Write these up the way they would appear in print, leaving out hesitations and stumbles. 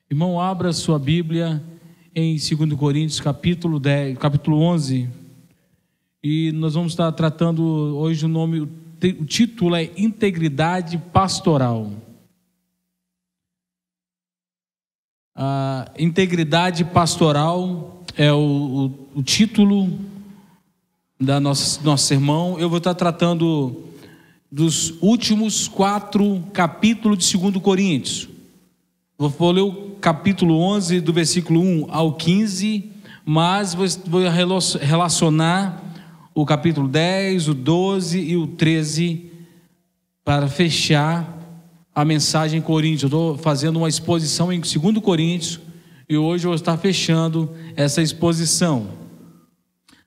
Irmão, abra sua Bíblia em 2 Coríntios, capítulo 11. E nós vamos estar tratando hoje o título é Integridade Pastoral. A integridade pastoral é o título da nosso sermão. Eu vou estar tratando dos últimos 4 capítulos de 2 Coríntios. Vou ler o capítulo 11, do versículo 1 ao 15, mas vou relacionar o capítulo 10, o 12 e o 13 para fechar a mensagem em Coríntios. Eu estou fazendo uma exposição em 2 Coríntios e hoje eu vou estar fechando essa exposição.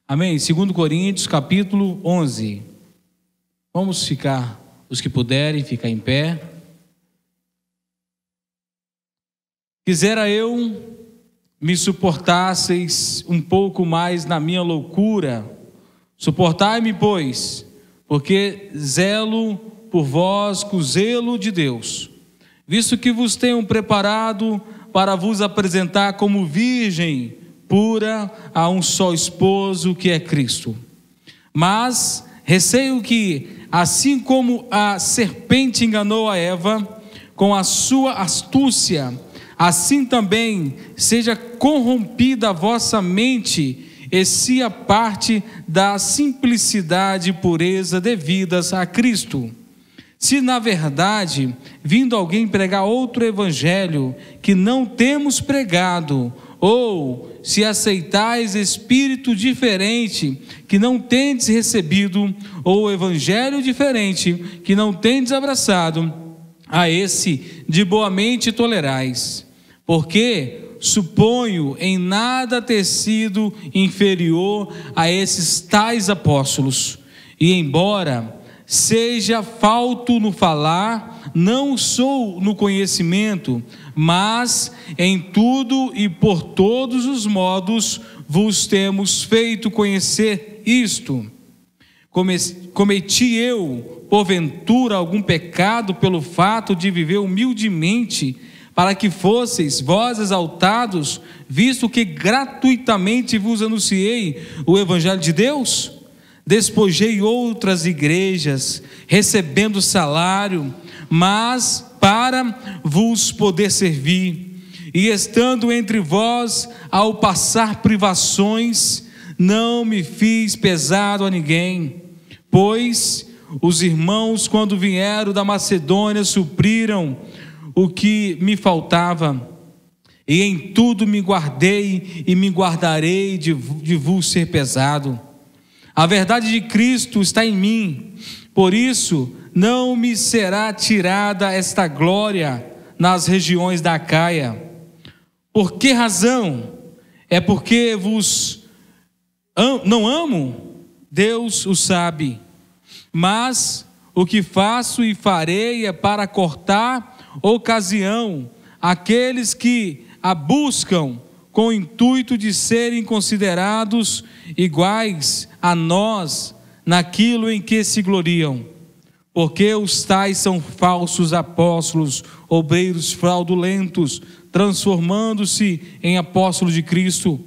Amém? 2 Coríntios, capítulo 11. Vamos ficar, os que puderem, ficar em pé. Quisera eu me suportasseis um pouco mais na minha loucura. Suportai-me, pois, porque zelo por vós com o zelo de Deus, visto que vos tenho preparado para vos apresentar como virgem pura a um só esposo, que é Cristo. Mas receio que, assim como a serpente enganou a Eva com a sua astúcia, assim também seja corrompida a vossa mente, e se a parte da simplicidade e pureza devidas a Cristo. Se na verdade, vindo alguém pregar outro evangelho que não temos pregado, ou se aceitais espírito diferente que não tendes recebido, ou evangelho diferente que não tendes abraçado, a esse de boa mente tolerais. Porque suponho em nada ter sido inferior a esses tais apóstolos, e embora seja falto no falar, não sou no conhecimento, mas em tudo e por todos os modos vos temos feito conhecer isto. Cometi eu, porventura, algum pecado pelo fato de viver humildemente, para que fosseis vós exaltados, visto que gratuitamente vos anunciei o evangelho de Deus? Despojei outras igrejas, recebendo salário, mas para vos poder servir, e estando entre vós, ao passar privações, não me fiz pesado a ninguém, pois os irmãos, quando vieram da Macedônia, supriram o que me faltava, e em tudo me guardei e me guardarei de vos ser pesado. A verdade de Cristo está em mim, por isso não me será tirada esta glória nas regiões da Acaia. Por que razão? É porque vos não amo? Deus o sabe. Mas o que faço e farei é para cortar ocasião àqueles que a buscam com o intuito de serem considerados iguais a nós naquilo em que se gloriam. Porque os tais são falsos apóstolos, obreiros fraudulentos, transformando-se em apóstolos de Cristo.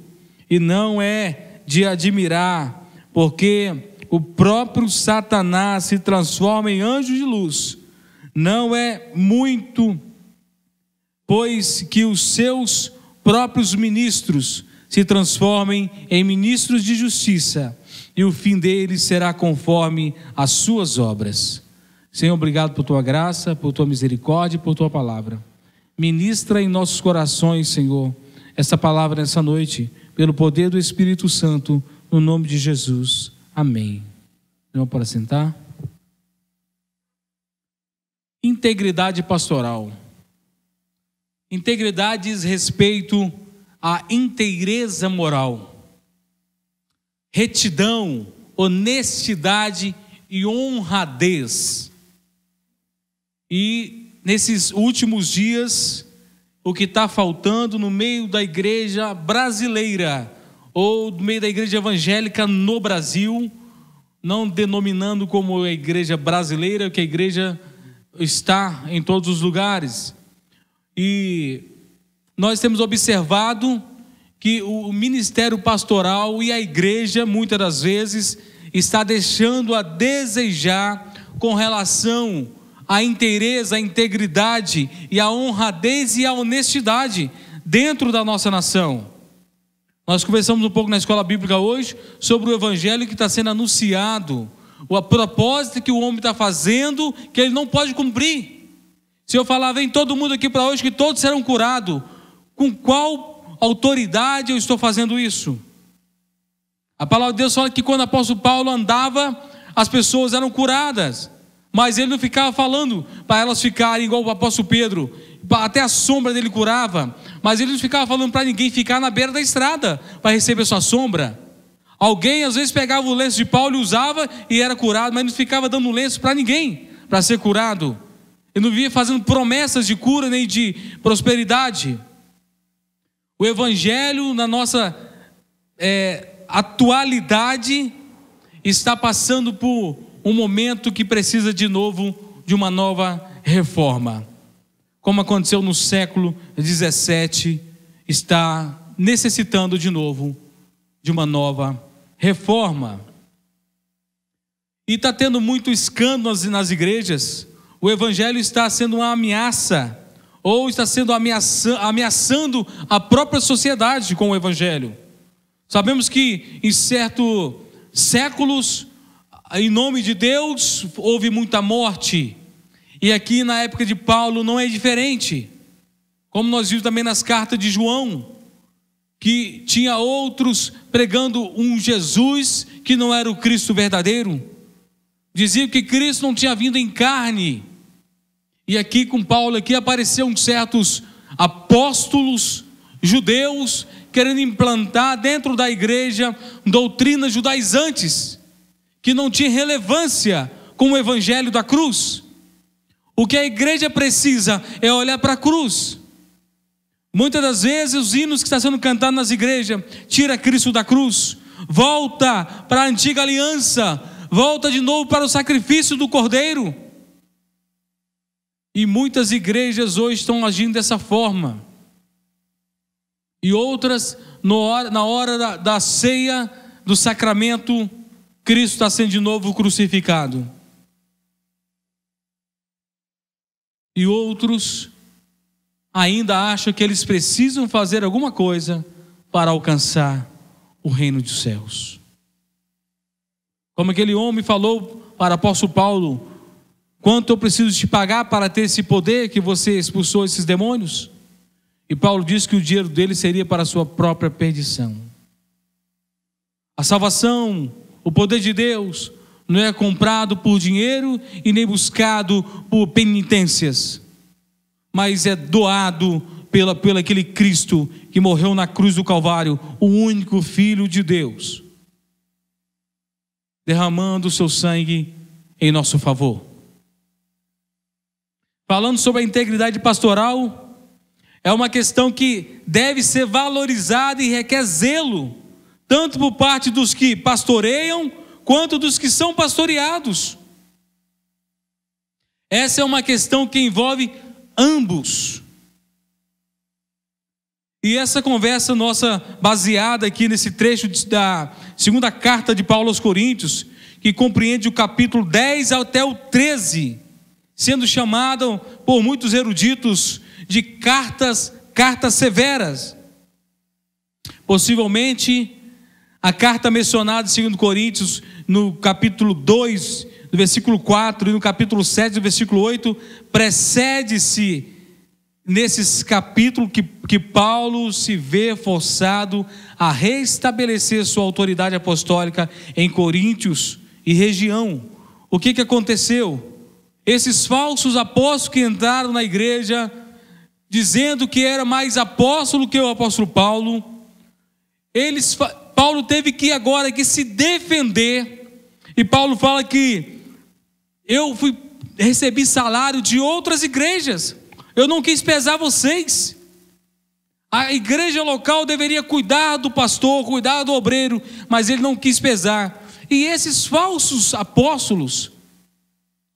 E não é de admirar, porque o próprio Satanás se transforma em anjo de luz. Não é muito, pois que os seus próprios ministros se transformem em ministros de justiça, e o fim deles será conforme as suas obras. Senhor, obrigado por tua graça, por tua misericórdia e por tua palavra. Ministra em nossos corações, Senhor, essa palavra nessa noite, pelo poder do Espírito Santo, no nome de Jesus. Amém. Senhor, para sentar. Integridade pastoral. Integridade diz respeito à inteireza moral, retidão, honestidade e honradez. E nesses últimos dias, o que está faltando no meio da igreja brasileira, ou do meio da igreja evangélica no Brasil, não denominando como a igreja brasileira, que a igreja está em todos os lugares. E nós temos observado que o ministério pastoral e a igreja, muitas das vezes, está deixando a desejar com relação à inteireza, à integridade e à honradez e à honestidade dentro da nossa nação. Nós conversamos um pouco na escola bíblica hoje sobre o evangelho que está sendo anunciado, o propósito que o homem está fazendo, que ele não pode cumprir. Se eu falar, vem todo mundo aqui para hoje que todos serão curados, com qual autoridade eu estou fazendo isso? A palavra de Deus fala que quando o apóstolo Paulo andava, as pessoas eram curadas, mas ele não ficava falando para elas ficarem igual o apóstolo Pedro, até a sombra dele curava, mas ele não ficava falando para ninguém ficar na beira da estrada para receber sua sombra. Alguém às vezes pegava o lenço de Paulo e usava e era curado, mas não ficava dando lenço para ninguém para ser curado. Ele não via fazendo promessas de cura nem de prosperidade. O evangelho na nossa atualidade está passando por um momento que precisa de novo de uma nova reforma. Como aconteceu no século XVII, está necessitando de novo de uma nova reforma. E está tendo muito escândalo nas igrejas. O evangelho está sendo uma ameaça, ou está sendo ameaçando a própria sociedade com o evangelho. Sabemos que em certos séculos, em nome de Deus, houve muita morte. E aqui na época de Paulo não é diferente. Como nós vimos também nas cartas de João, que tinha outros pregando um Jesus que não era o Cristo verdadeiro. Diziam que Cristo não tinha vindo em carne. E aqui com Paulo aqui apareceram certos apóstolos judeus querendo implantar dentro da igreja doutrinas judaizantes que não tinha relevância com o evangelho da cruz. O que a igreja precisa é olhar para a cruz. Muitas das vezes os hinos que estão sendo cantados nas igrejas tira Cristo da cruz, volta para a antiga aliança, volta de novo para o sacrifício do Cordeiro. E muitas igrejas hoje estão agindo dessa forma. E outras, na hora da ceia, do sacramento, Cristo está sendo de novo crucificado. E outros ainda acham que eles precisam fazer alguma coisa para alcançar o reino dos céus. Como aquele homem falou para o apóstolo Paulo: quanto eu preciso te pagar para ter esse poder que você expulsou esses demônios? E Paulo disse que o dinheiro dele seria para a sua própria perdição. A salvação, o poder de Deus, não é comprado por dinheiro e nem buscado por penitências, mas é doado pelo aquele Cristo que morreu na cruz do Calvário, o único Filho de Deus, derramando o seu sangue em nosso favor. Falando sobre a integridade pastoral, é uma questão que deve ser valorizada e requer zelo, tanto por parte dos que pastoreiam, quanto dos que são pastoreados. Essa é uma questão que envolve ambos. E essa conversa nossa, baseada aqui nesse trecho da segunda carta de Paulo aos Coríntios, que compreende o capítulo 10 até o 13, sendo chamado por muitos eruditos de cartas severas. Possivelmente a carta mencionada em 2 Coríntios, no capítulo 2, no versículo 4, e no capítulo 7, no versículo 8, precede-se nesses capítulos que Paulo se vê forçado a restabelecer sua autoridade apostólica em Coríntios e região. O que aconteceu? Esses falsos apóstolos que entraram na igreja, dizendo que era mais apóstolo que o apóstolo Paulo, Paulo teve que agora se defender, e Paulo fala que recebi salário de outras igrejas, eu não quis pesar vocês. A igreja local deveria cuidar do pastor, cuidar do obreiro, mas ele não quis pesar. E esses falsos apóstolos,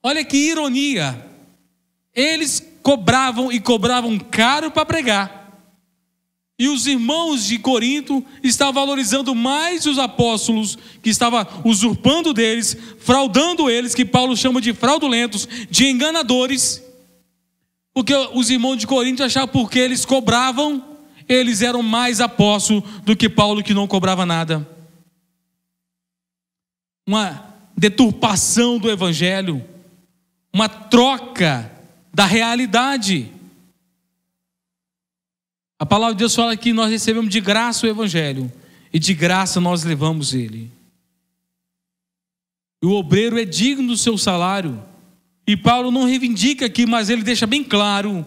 olha que ironia, eles cobravam e cobravam caro para pregar. E os irmãos de Corinto estavam valorizando mais os apóstolos, que estavam usurpando deles, fraudando eles, que Paulo chama de fraudulentos, de enganadores, porque os irmãos de Corinto achavam porque eles cobravam, eles eram mais apóstolos do que Paulo, que não cobrava nada. Uma deturpação do evangelho, uma troca da realidade. A palavra de Deus fala que nós recebemos de graça o evangelho, e de graça nós levamos ele. E o obreiro é digno do seu salário. E Paulo não reivindica aqui, mas ele deixa bem claro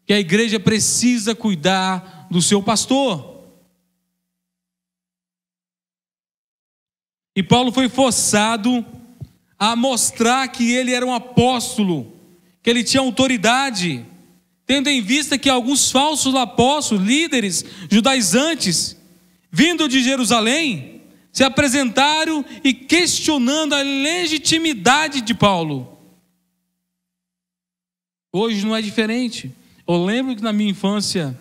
que a igreja precisa cuidar do seu pastor. E Paulo foi forçado a mostrar que ele era um apóstolo, que ele tinha autoridade, tendo em vista que alguns falsos apóstolos, líderes judaizantes, vindo de Jerusalém, se apresentaram e questionando a legitimidade de Paulo. Hoje não é diferente. Eu lembro que na minha infância,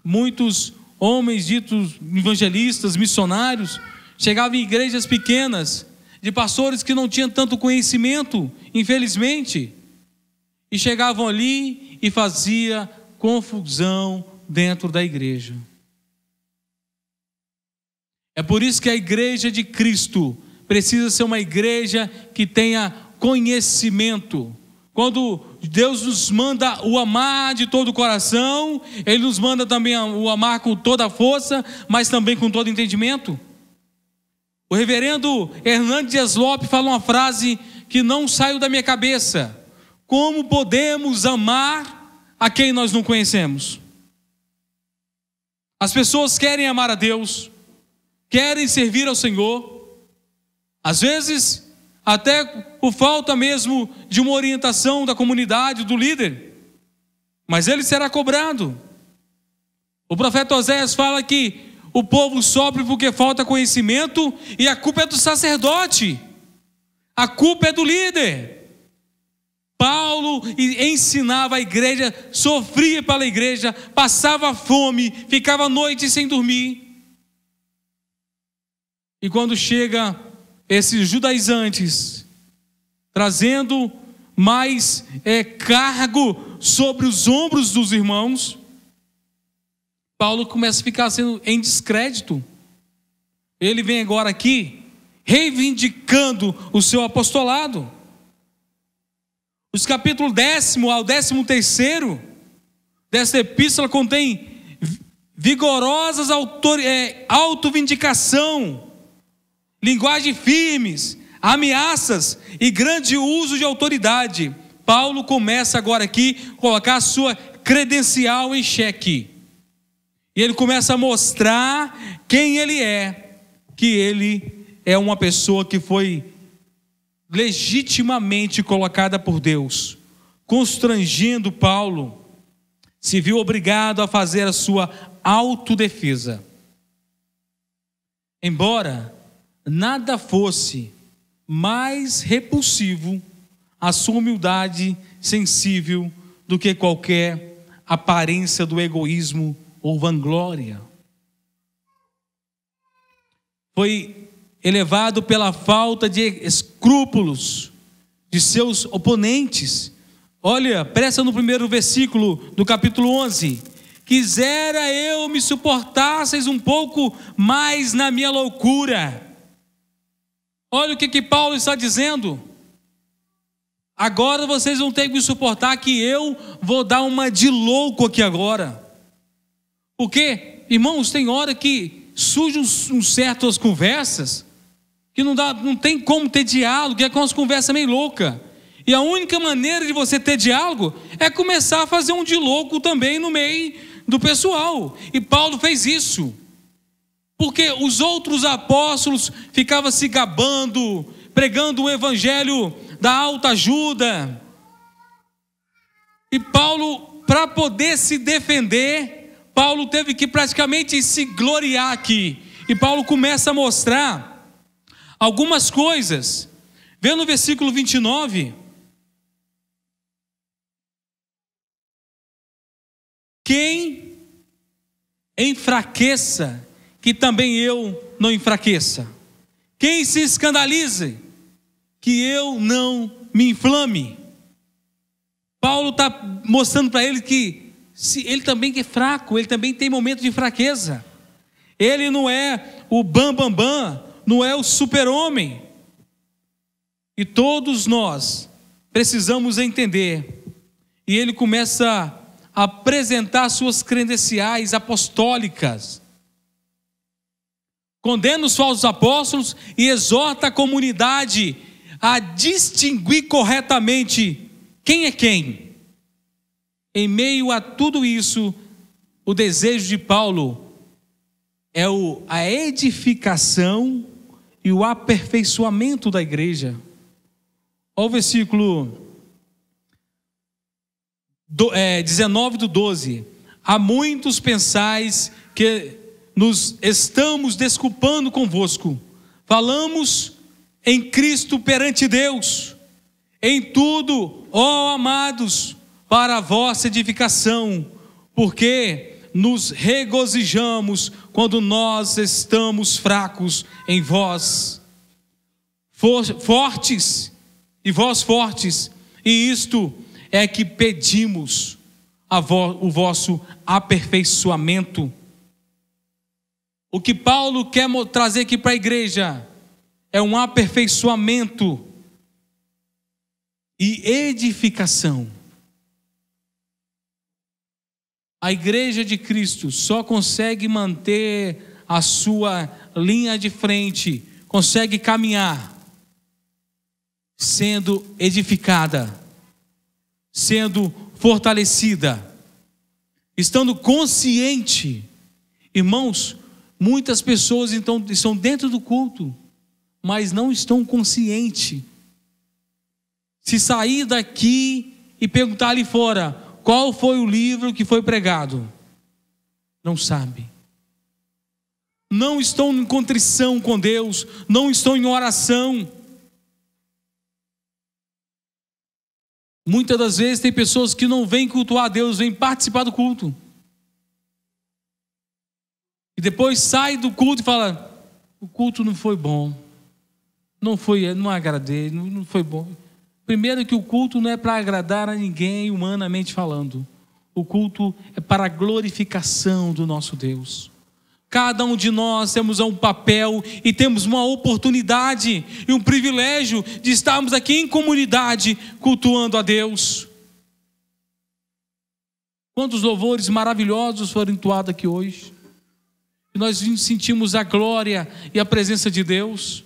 muitos homens ditos evangelistas, missionários, chegavam em igrejas pequenas, de pastores que não tinham tanto conhecimento, infelizmente, e chegavam ali e fazia confusão dentro da igreja. É por isso que a igreja de Cristo precisa ser uma igreja que tenha conhecimento. Quando Deus nos manda o amar de todo o coração, Ele nos manda também o amar com toda a força, mas também com todo entendimento. O reverendo Hernandes Dias Lopes fala uma frase que não saiu da minha cabeça: como podemos amar a quem nós não conhecemos? As pessoas querem amar a Deus, querem servir ao Senhor, às vezes até por falta mesmo de uma orientação da comunidade, do líder, mas ele será cobrado. O profeta Oséias fala que o povo sofre porque falta conhecimento, e a culpa é do sacerdote, a culpa é do líder. Paulo ensinava a igreja, sofria pela igreja, passava fome, ficava a noite sem dormir. E quando chega esses judaizantes, trazendo mais cargo sobre os ombros dos irmãos, Paulo começa a ficar sendo em descrédito. Ele vem agora aqui reivindicando o seu apostolado. Os capítulos 10º ao 13º dessa epístola contém vigorosas autovindicação, linguagem firmes, ameaças e grande uso de autoridade. Paulo começa agora aqui a colocar a sua credencial em xeque. E ele começa a mostrar quem ele é, que ele é uma pessoa que foi legitimamente colocada por Deus. Constrangendo Paulo, se viu obrigado a fazer a sua autodefesa. Embora nada fosse mais repulsivo à sua humildade sensível do que qualquer aparência do egoísmo ou vanglória. Foi elevado pela falta de escrúpulos de seus oponentes. Olha, presta no primeiro versículo do capítulo 11: quisera eu me suportasseis um pouco mais na minha loucura. Olha o que Paulo está dizendo: agora vocês vão ter que me suportar, que eu vou dar uma de louco aqui agora. Porque, irmãos, tem hora que surgem certas conversas que não tem como ter diálogo, é com as conversas meio loucas. E a única maneira de você ter diálogo é começar a fazer um de louco também no meio do pessoal. E Paulo fez isso, porque os outros apóstolos ficavam se gabando, pregando o evangelho da autoajuda. E Paulo, para poder se defender, Paulo teve que praticamente se gloriar aqui. E Paulo começa a mostrar algumas coisas. Vê no versículo 29. Quem enfraqueça, que também eu não enfraqueça. Quem se escandalize, que eu não me inflame. Paulo está mostrando para ele que ele também é fraco, ele também tem momentos de fraqueza. Ele não é o bam, não é o super-homem. E todos nós precisamos entender. E ele começa a apresentar suas credenciais apostólicas. Condena os falsos apóstolos e exorta a comunidade a distinguir corretamente quem é quem. Em meio a tudo isso, o desejo de Paulo é a edificação e o aperfeiçoamento da igreja. Olha o versículo 19:12. Há muitos pensais que nos estamos desculpando convosco. Falamos em Cristo perante Deus, em tudo, ó amados, para a vossa edificação, porque nos regozijamos quando nós estamos fracos em vós, fortes, e vós fortes, e isto é que pedimos o vosso aperfeiçoamento. O que Paulo quer trazer aqui para a igreja é um aperfeiçoamento e edificação. A igreja de Cristo só consegue manter a sua linha de frente, consegue caminhar sendo edificada, sendo fortalecida, estando consciente. Irmãos, muitas pessoas então estão dentro do culto, mas não estão conscientes. Se sair daqui e perguntar ali fora, qual foi o livro que foi pregado? Não sabe. Não estão em contrição com Deus, não estão em oração. Muitas das vezes tem pessoas que não vêm cultuar a Deus, vêm participar do culto. E depois sai do culto e fala, o culto não foi bom. Não agradei, não foi bom. Primeiro que o culto não é para agradar a ninguém, humanamente falando. O culto é para a glorificação do nosso Deus. Cada um de nós temos um papel e temos uma oportunidade e um privilégio de estarmos aqui em comunidade cultuando a Deus. Quantos louvores maravilhosos foram entoados aqui hoje. E nós sentimos a glória e a presença de Deus.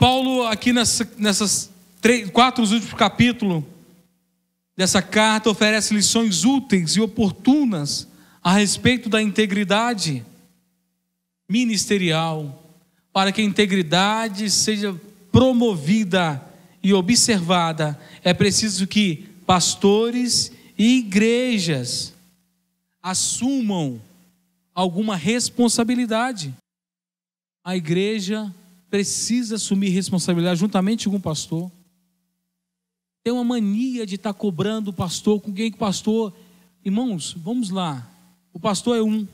Paulo aqui nessas 4 últimos capítulos dessa carta oferece lições úteis e oportunas a respeito da integridade ministerial. Para que a integridade seja promovida e observada, é preciso que pastores e igrejas assumam alguma responsabilidade. A igreja precisa assumir responsabilidade juntamente com o pastor. Tem uma mania de estar cobrando o pastor, com quem que o pastor... Irmãos, vamos lá. O pastor é um.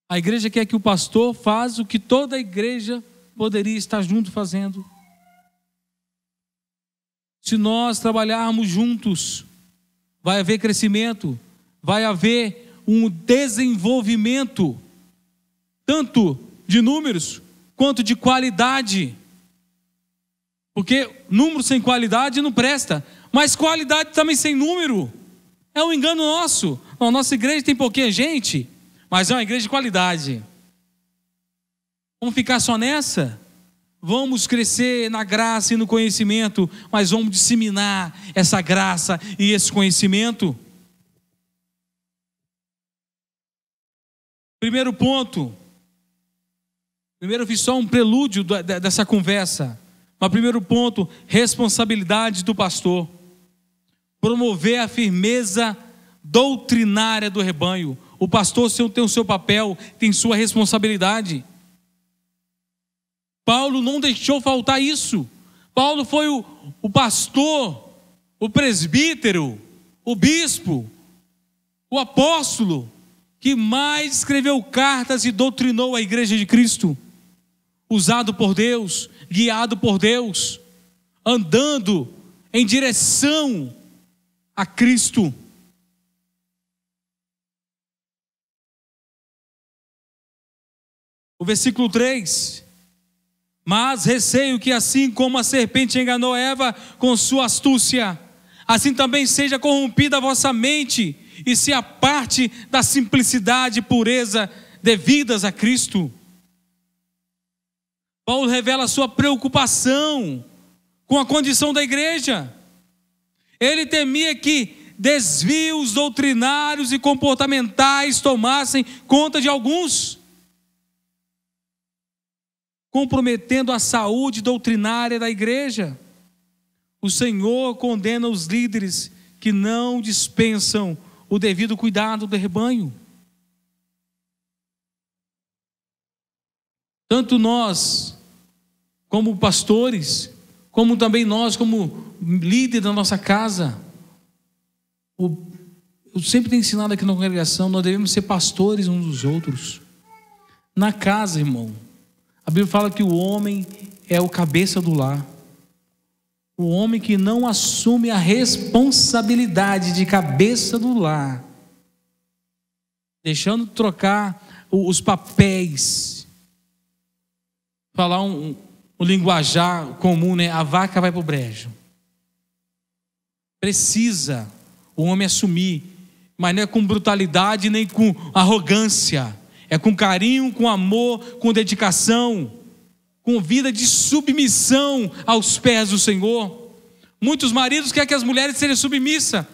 A igreja quer que o pastor faça o que toda a igreja poderia estar junto fazendo. Se nós trabalharmos juntos, vai haver crescimento, vai haver um desenvolvimento, tanto de números quanto de qualidade. Porque número sem qualidade não presta, mas qualidade também sem número é um engano nosso. A nossa igreja tem pouquinha gente, mas é uma igreja de qualidade. Vamos ficar só nessa? Vamos crescer na graça e no conhecimento, mas vamos disseminar essa graça e esse conhecimento. Primeiro ponto. Primeiro eu fiz só um prelúdio dessa conversa. Mas primeiro ponto, responsabilidade do pastor. Promover a firmeza doutrinária do rebanho. O pastor tem o seu papel, tem sua responsabilidade. Paulo não deixou faltar isso. Paulo foi o pastor, o presbítero, o bispo, o apóstolo que mais escreveu cartas e doutrinou a igreja de Cristo. Usado por Deus, guiado por Deus, andando em direção a Cristo. O versículo 3: mas receio que assim como a serpente enganou Eva com sua astúcia, assim também seja corrompida a vossa mente e se aparte da simplicidade e pureza devidas a Cristo. Paulo revela a sua preocupação com a condição da igreja. Ele temia que desvios doutrinários e comportamentais tomassem conta de alguns, comprometendo a saúde doutrinária da igreja. O Senhor condena os líderes que não dispensam o devido cuidado do rebanho. Tanto nós, como pastores, como também nós, como líder da nossa casa, eu sempre tenho ensinado aqui na congregação, nós devemos ser pastores uns dos outros. Na casa, irmão, a Bíblia fala que o homem é o cabeça do lar. O homem que não assume a responsabilidade de cabeça do lar, deixando de trocar os papéis, falar um linguajar comum, né? A vaca vai para o brejo. Precisa o homem assumir, mas não é com brutalidade nem com arrogância, é com carinho, com amor, com dedicação, com vida de submissão aos pés do Senhor. Muitos maridos querem que as mulheres sejam submissas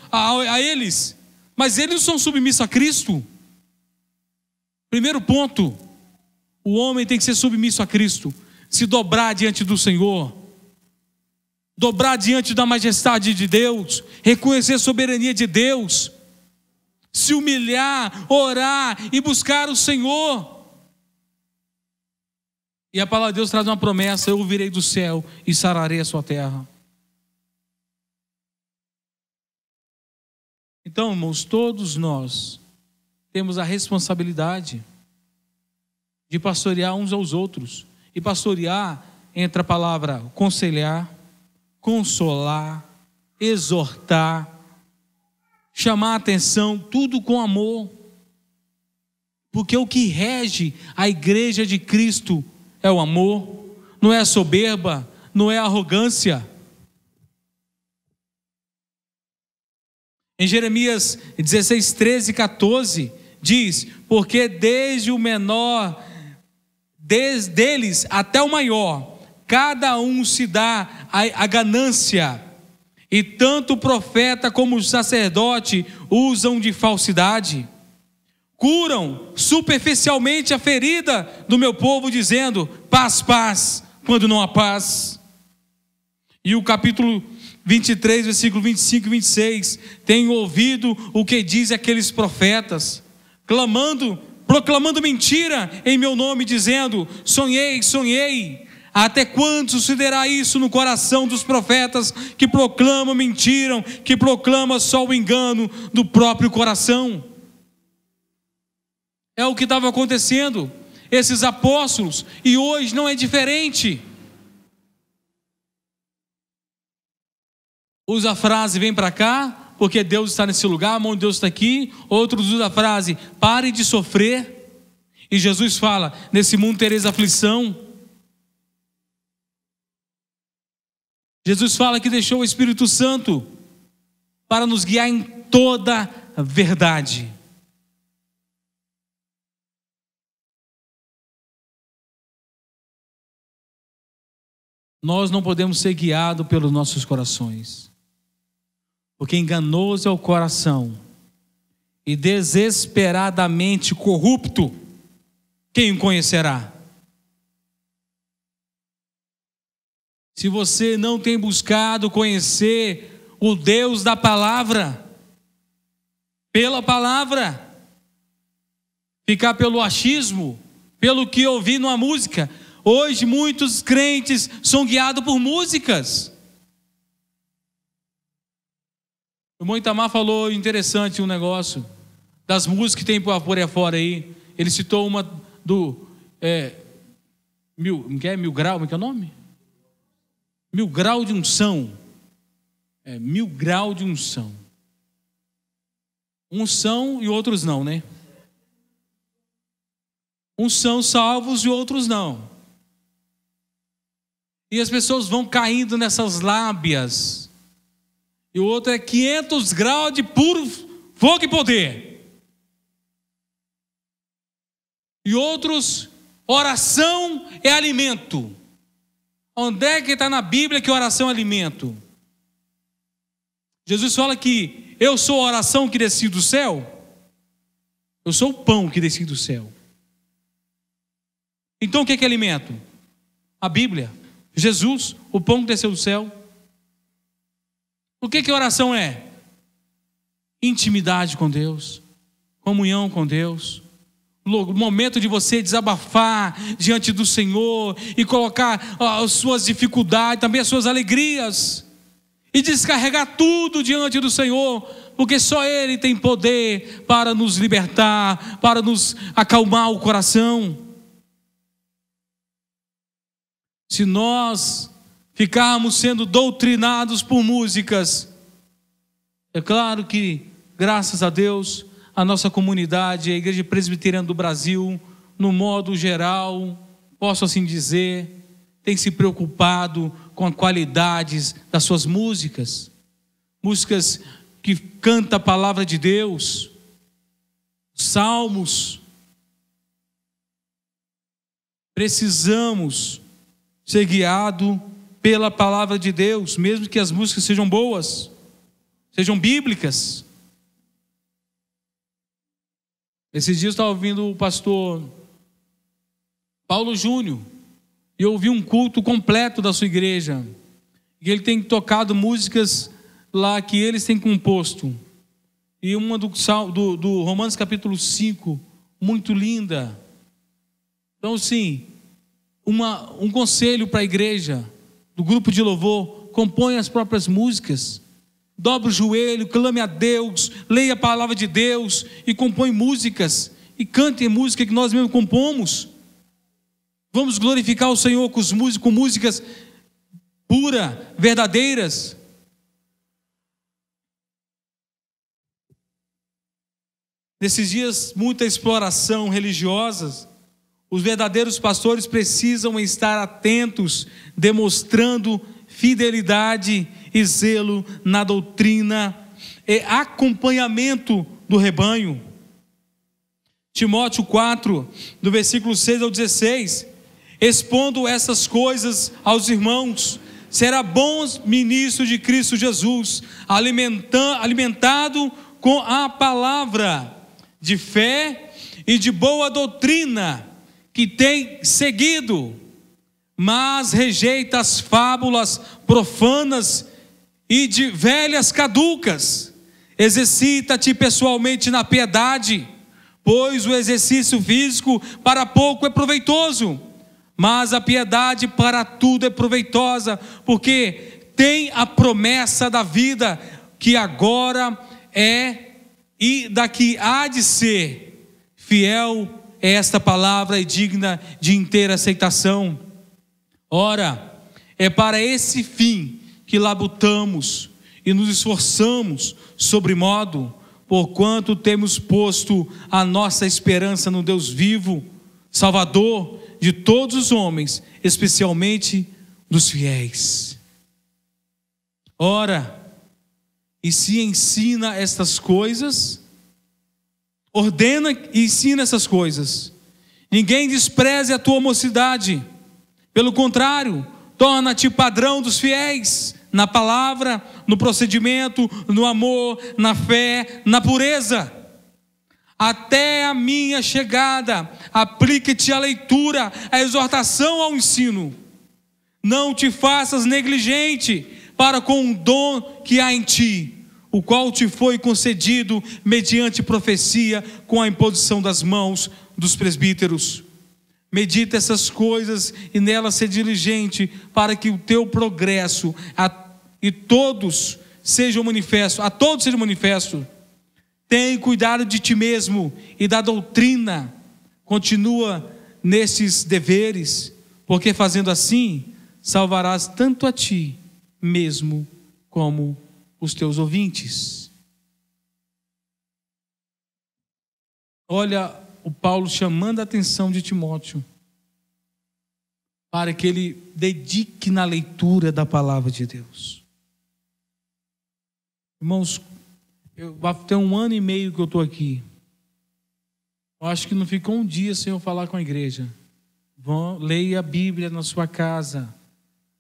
a eles, mas eles não são submissos a Cristo. Primeiro ponto, o homem tem que ser submisso a Cristo, se dobrar diante do Senhor, dobrar diante da majestade de Deus, reconhecer a soberania de Deus, se humilhar, orar e buscar o Senhor. E a palavra de Deus traz uma promessa: eu virei do céu e sararei a sua terra. Então, irmãos, todos nós temos a responsabilidade de pastorear uns aos outros. E pastorear entra a palavra conselhar, consolar, exortar, chamar a atenção, tudo com amor. Porque o que rege a igreja de Cristo é o amor, não é a soberba, não é a arrogância. Em Jeremias 16, 13 e 14, diz: porque desde o menor deles até o maior, cada um se dá a ganância, e tanto o profeta como o sacerdote usam de falsidade. Curam superficialmente a ferida do meu povo, dizendo paz, paz, quando não há paz. E o capítulo 23, versículo 25 e 26, tenho ouvido o que dizem aqueles profetas, proclamando mentira em meu nome, dizendo sonhei, sonhei. Até quando sucederá isso no coração dos profetas que proclamam mentira, que proclamam só o engano do próprio coração? É o que estava acontecendo, esses apóstolos, e hoje não é diferente. Usa a frase vem para cá, porque Deus está nesse lugar, a mão de Deus está aqui. Outros usam a frase pare de sofrer. E Jesus fala, nesse mundo tereis aflição. Jesus fala que deixou o Espírito Santo para nos guiar em toda a verdade. Nós não podemos ser guiados pelos nossos corações, porque enganoso é o coração e desesperadamente corrupto, quem o conhecerá? se você não tem buscado conhecer o Deus da palavra, pela palavra, ficar pelo achismo, pelo que ouvi numa música. Hoje muitos crentes são guiados por músicas. O irmão Itamar falou interessante um negócio das músicas que tem por aí fora aí. Ele citou uma do Mil Grau, como é que é o nome? Mil Grau de Unção. Mil Grau de Unção. Uns são e outros não, né? Uns são salvos e outros não. E as pessoas vão caindo nessas lábias. E o outro é 500 graus de puro fogo e poder. E outros, oração é alimento. Onde é que está na Bíblia que oração é alimento? Jesus fala que eu sou a oração que desci do céu. Eu sou o pão que desci do céu. Então o que é alimento? A Bíblia. Jesus, o pão que desceu do céu. O que oração é? Intimidade com Deus, comunhão com Deus, o momento de você desabafar diante do Senhor e colocar as suas dificuldades, também as suas alegrias, e descarregar tudo diante do Senhor, porque só Ele tem poder para nos libertar, para nos acalmar o coração. Se nós ficarmos sendo doutrinados por músicas, é claro que, graças a Deus, a nossa comunidade, a Igreja Presbiteriana do Brasil, no modo geral, posso assim dizer, tem se preocupado com a qualidade das suas músicas, músicas que cantam a palavra de Deus, salmos. Precisamos ser guiado pela palavra de Deus, mesmo que as músicas sejam boas, sejam bíblicas. Esses dias eu estava ouvindo o pastor Paulo Júnior, e eu ouvi um culto completo da sua igreja, e ele tem tocado músicas lá que eles têm composto, e uma do Romanos capítulo 5, muito linda. Então sim, um conselho para a igreja, do grupo de louvor: compõe as próprias músicas, dobre o joelho, clame a Deus, leia a palavra de Deus e compõe músicas, e cante música que nós mesmos compomos. Vamos glorificar o Senhor com músicas puras, verdadeiras. Nesses dias, muita exploração religiosa. Os verdadeiros pastores precisam estar atentos, demonstrando fidelidade e zelo na doutrina e acompanhamento do rebanho. Timóteo 4, do versículo 6 ao 16, expondo essas coisas aos irmãos, será bom ministro de Cristo Jesus, alimentado com a palavra de fé e de boa doutrina, que tem seguido, mas rejeita as fábulas profanas e de velhas caducas. Exercita-te pessoalmente na piedade, pois o exercício físico para pouco é proveitoso, mas a piedade para tudo é proveitosa, porque tem a promessa da vida que agora é e daqui há de ser. Fiel é esta palavra e digna de inteira aceitação. Ora, é para esse fim que labutamos e nos esforçamos sobremodo, porquanto temos posto a nossa esperança no Deus vivo, Salvador de todos os homens, especialmente dos fiéis. Ora, e se ensina estas coisas, ordena e ensina essas coisas. Ninguém despreze a tua mocidade. Pelo contrário, torna-te padrão dos fiéis, na palavra, no procedimento, no amor, na fé, na pureza. Até a minha chegada, aplique-te à leitura, à exortação, ao ensino. Não te faças negligente para com o dom que há em ti, o qual te foi concedido mediante profecia com a imposição das mãos dos presbíteros. Medita essas coisas e nelas ser diligente, para que o teu progresso a todos seja manifesto. Tem cuidado de ti mesmo e da doutrina. Continua nesses deveres, porque fazendo assim, salvarás tanto a ti mesmo como os teus ouvintes. Olha o Paulo chamando a atenção de Timóteo para que ele dedique na leitura da palavra de Deus. Irmãos, vai ter 1 ano e meio que eu estou aqui. Eu acho que não ficou um dia sem eu falar com a igreja. Leia a Bíblia na sua casa.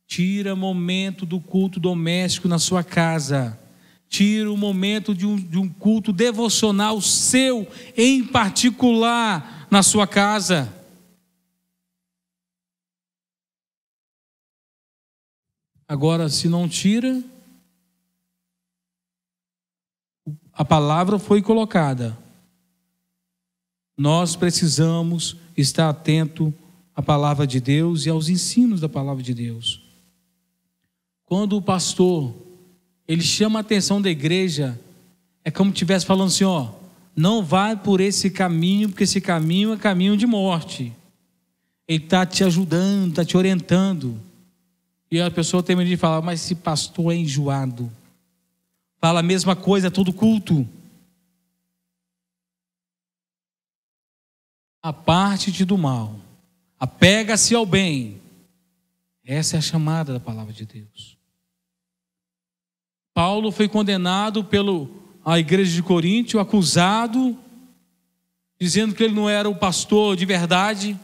Tira momento do culto doméstico na sua casa. Tira o momento de um culto devocional seu, em particular, na sua casa. Agora, se não tira, a palavra foi colocada. Nós precisamos estar atento à palavra de Deus e aos ensinos da palavra de Deus. Quando o pastor, ele chama a atenção da igreja, é como se estivesse falando assim, ó, não vai por esse caminho, porque esse caminho é caminho de morte. Ele está te ajudando, está te orientando. E a pessoa tem medo de falar, mas esse pastor é enjoado. Fala a mesma coisa a todo culto. Aparte-te do mal, apega-se ao bem. Essa é a chamada da palavra de Deus. Paulo foi condenado pela igreja de Coríntio, acusado, dizendo que ele não era o pastor de verdade,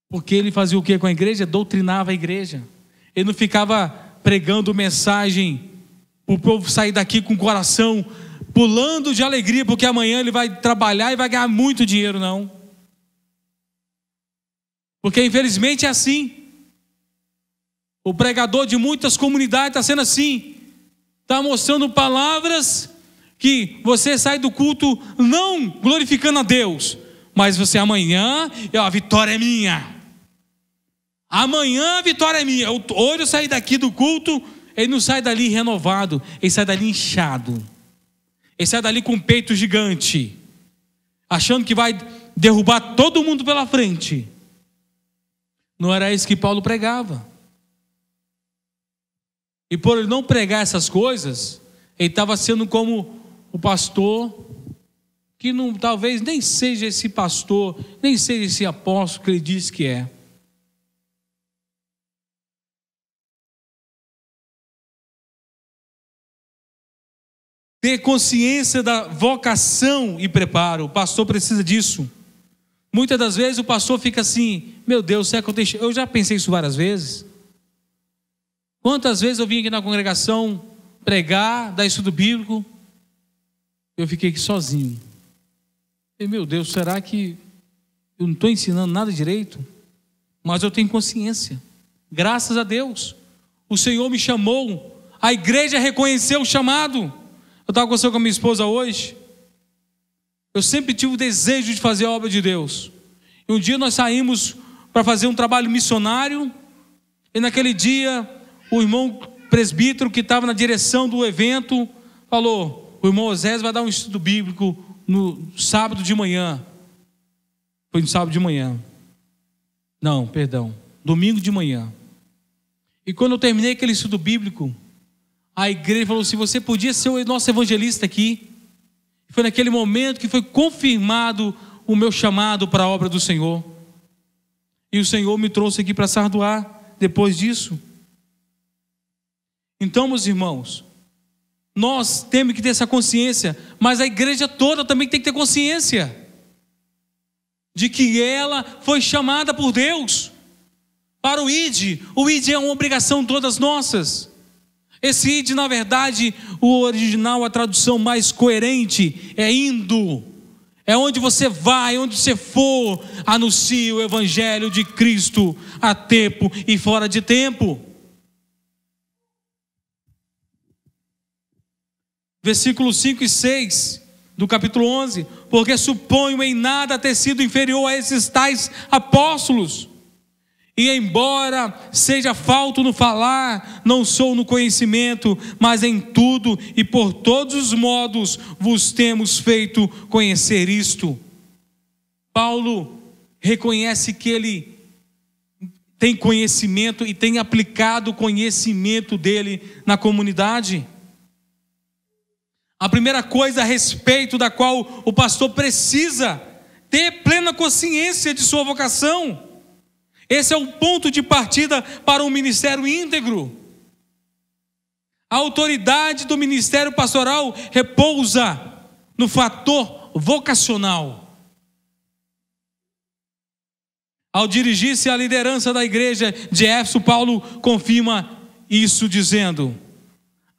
porque ele fazia o que com a igreja? Doutrinava a igreja. Ele não ficava pregando mensagem para o povo sair daqui com o coração pulando de alegria, porque amanhã ele vai trabalhar e vai ganhar muito dinheiro, não. Porque infelizmente é assim. O pregador de muitas comunidades está sendo assim. Está mostrando palavras que você sai do culto não glorificando a Deus, mas você amanhã, a vitória é minha. Amanhã a vitória é minha. Hoje eu saí daqui do culto, ele não sai dali renovado, ele sai dali inchado. Ele sai dali com um peito gigante, achando que vai derrubar todo mundo pela frente. Não era isso que Paulo pregava. E por ele não pregar essas coisas, ele estava sendo como o pastor, que não, talvez nem seja esse pastor, nem seja esse apóstolo que ele diz que é. Ter consciência da vocação e preparo. O pastor precisa disso. Muitas das vezes o pastor fica assim, meu Deus, será que eu já pensei isso várias vezes. Quantas vezes eu vim aqui na congregação pregar, dar estudo bíblico, eu fiquei aqui sozinho. E, meu Deus, será que eu não estou ensinando nada direito? Mas eu tenho consciência. Graças a Deus. O Senhor me chamou. A igreja reconheceu o chamado. Eu estava conversando com a minha esposa hoje. Eu sempre tive o desejo de fazer a obra de Deus. E um dia nós saímos para fazer um trabalho missionário. E naquele dia, o irmão presbítero que estava na direção do evento falou, o irmão Osés vai dar um estudo bíblico no sábado de manhã. Foi no sábado de manhã. Não, perdão, domingo de manhã. E quando eu terminei aquele estudo bíblico, a igreja falou assim, você podia ser o nosso evangelista aqui. Foi naquele momento que foi confirmado o meu chamado para a obra do Senhor. E o Senhor me trouxe aqui para Sardoá depois disso. Então, meus irmãos, nós temos que ter essa consciência, mas a igreja toda também tem que ter consciência de que ela foi chamada por Deus para o ID. O ID é uma obrigação todas nossas. Esse ID, na verdade, o original, a tradução mais coerente é indo. É onde você vai, onde você for, anuncie o evangelho de Cristo a tempo e fora de tempo. Versículos 5 e 6 do capítulo 11. Porque suponho em nada ter sido inferior a esses tais apóstolos. E embora seja falto no falar, não sou no conhecimento, mas em tudo e por todos os modos vos temos feito conhecer isto. Paulo reconhece que ele tem conhecimento e tem aplicado o conhecimento dele na comunidade. A primeira coisa a respeito da qual o pastor precisa ter plena consciência de sua vocação. Esse é o ponto de partida para um ministério íntegro. A autoridade do ministério pastoral repousa no fator vocacional. Ao dirigir-se à liderança da igreja de Éfeso, Paulo confirma isso dizendo: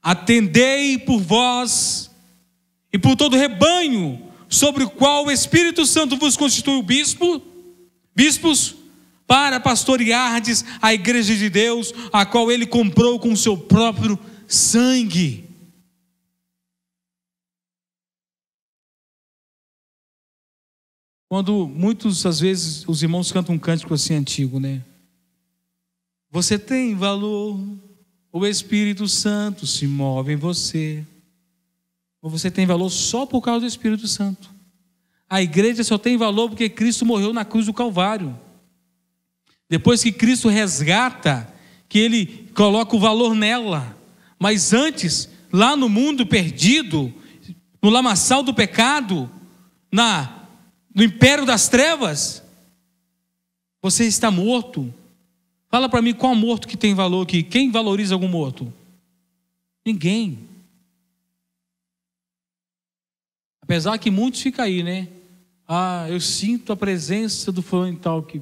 atendei por vós e por todo o rebanho sobre o qual o Espírito Santo vos constituiu bispos, para pastoreardes a igreja de Deus, a qual ele comprou com o seu próprio sangue. Quando às vezes os irmãos cantam um cântico assim antigo, né? Você tem valor, o Espírito Santo se move em você. Ou você tem valor só por causa do Espírito Santo. A igreja só tem valor porque Cristo morreu na cruz do Calvário. Depois que Cristo resgata, que Ele coloca o valor nela. Mas antes, lá no mundo perdido, no lamaçal do pecado, no império das trevas, você está morto. Fala para mim qual morto que tem valor aqui. Quem valoriza algum morto? Ninguém. Apesar que muitos ficam aí, né? Eu sinto a presença do fulano e tal que...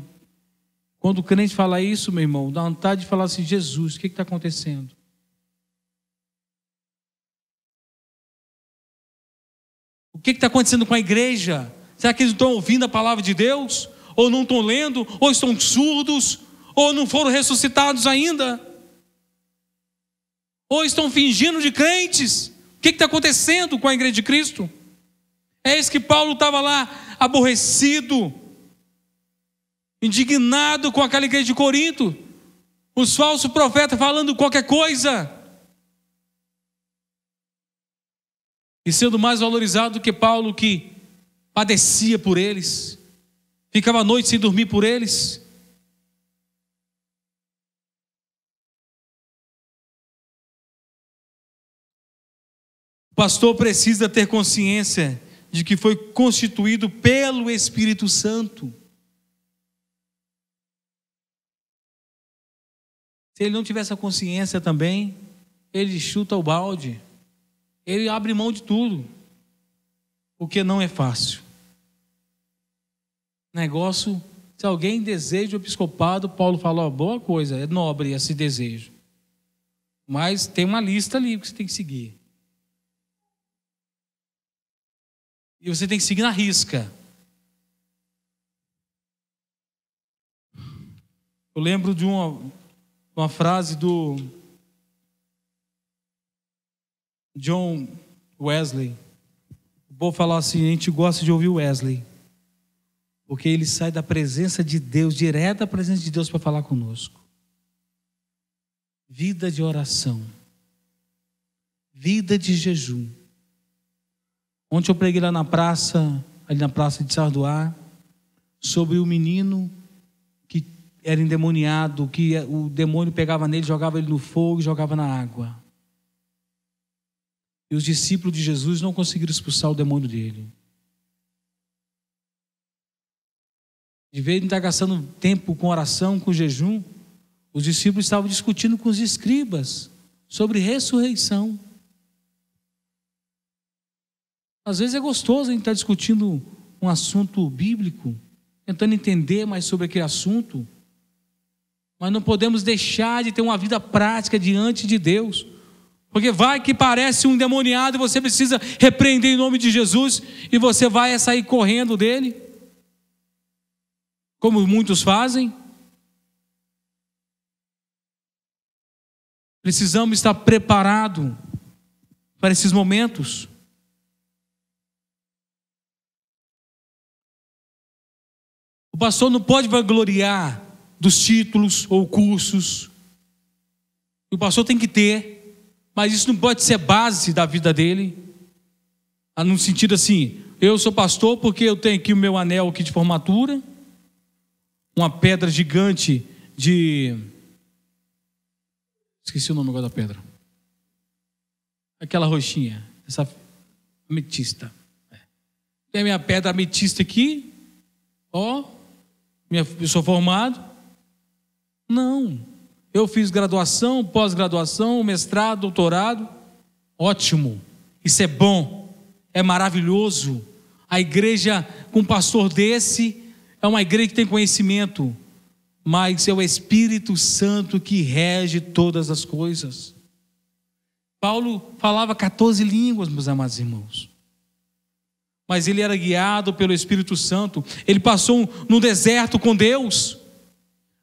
Quando o crente fala isso, meu irmão, dá vontade de falar assim: Jesus, o que está acontecendo? O que está acontecendo com a igreja? Será que eles não estão ouvindo a palavra de Deus? Ou não estão lendo? Ou estão surdos? Ou não foram ressuscitados ainda? Ou estão fingindo de crentes? O que está acontecendo com a igreja de Cristo? É isso que Paulo estava lá, aborrecido, indignado com aquela igreja de Corinto, os falsos profetas falando qualquer coisa, e sendo mais valorizado do que Paulo, que padecia por eles, ficava a noite sem dormir por eles. O pastor precisa ter consciência de que foi constituído pelo Espírito Santo. Se ele não tiver essa consciência também, ele chuta o balde, ele abre mão de tudo, porque não é fácil. Negócio, se alguém deseja o episcopado, Paulo fala: boa coisa, é nobre esse desejo, mas tem uma lista ali que você tem que seguir, e você tem que seguir na risca. Eu lembro de uma frase do John Wesley. Vou falar assim: a gente gosta de ouvir Wesley, porque ele sai da presença de Deus, direto da presença de Deus, para falar conosco. Vida de oração, vida de jejum. Ontem eu preguei lá na praça, ali na praça de Sardoá, sobre o menino que era endemoniado, que o demônio pegava nele, jogava ele no fogo e jogava na água. E os discípulos de Jesus não conseguiram expulsar o demônio dele. De vez em estar gastando tempo com oração, com jejum, os discípulos estavam discutindo com os escribas sobre ressurreição. Às vezes é gostoso a gente estar discutindo um assunto bíblico, tentando entender mais sobre aquele assunto, mas não podemos deixar de ter uma vida prática diante de Deus, Porque vai que parece um endemoniado e você precisa repreender em nome de Jesus e você vai sair correndo dele, como muitos fazem. Precisamos estar preparados para esses momentos. O pastor não pode vangloriar dos títulos ou cursos. O pastor tem que ter, mas isso não pode ser base da vida dele. No sentido assim, eu sou pastor porque eu tenho aqui o meu anel aqui de formatura, uma pedra gigante de... Esqueci o nome agora da pedra. Aquela roxinha, essa ametista. Tem a minha pedra ametista aqui, ó. Eu sou formado? Não. Eu fiz graduação, pós-graduação, mestrado, doutorado. Ótimo. Isso é bom. É maravilhoso. A igreja com um pastor desse é uma igreja que tem conhecimento, mas é o Espírito Santo que rege todas as coisas. Paulo falava 14 línguas, meus amados irmãos. Mas ele era guiado pelo Espírito Santo. Ele passou no deserto com Deus.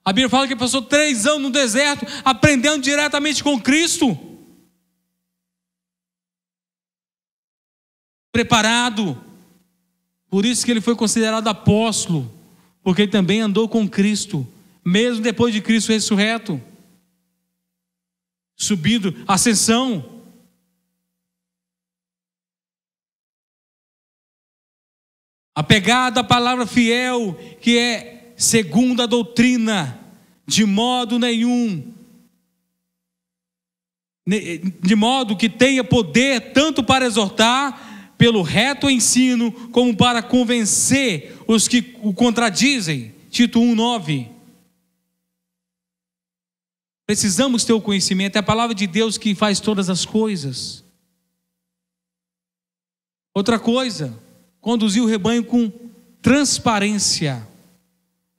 A Bíblia fala que ele passou 3 anos no deserto, aprendendo diretamente com Cristo. Preparado. Por isso que ele foi considerado apóstolo, porque ele também andou com Cristo, mesmo depois de Cristo ressurreto, subindo, ascensão. Apegado à palavra fiel, que é segundo a doutrina, de modo nenhum, de modo que tenha poder tanto para exortar pelo reto ensino, como para convencer os que o contradizem. Tito 1:9. Precisamos ter o conhecimento, é a palavra de Deus que faz todas as coisas. Outra coisa, conduzir o rebanho com transparência.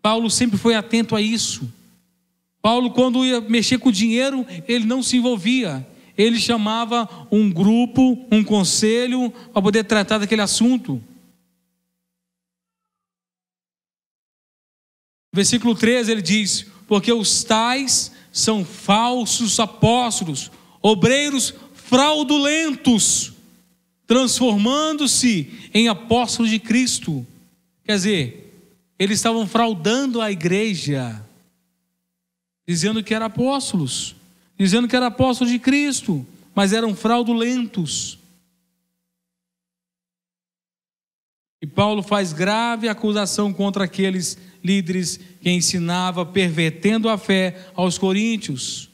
Paulo sempre foi atento a isso. Paulo, quando ia mexer com o dinheiro, ele não se envolvia. Ele chamava um grupo, um conselho, para poder tratar daquele assunto. Versículo 13 ele diz: porque os tais são falsos apóstolos, obreiros fraudulentos, transformando-se em apóstolos de Cristo. Quer dizer, eles estavam fraudando a igreja, dizendo que eram apóstolos, dizendo que eram apóstolos de Cristo, mas eram fraudulentos. E Paulo faz grave acusação contra aqueles líderes que ensinavam, pervertendo a fé aos coríntios.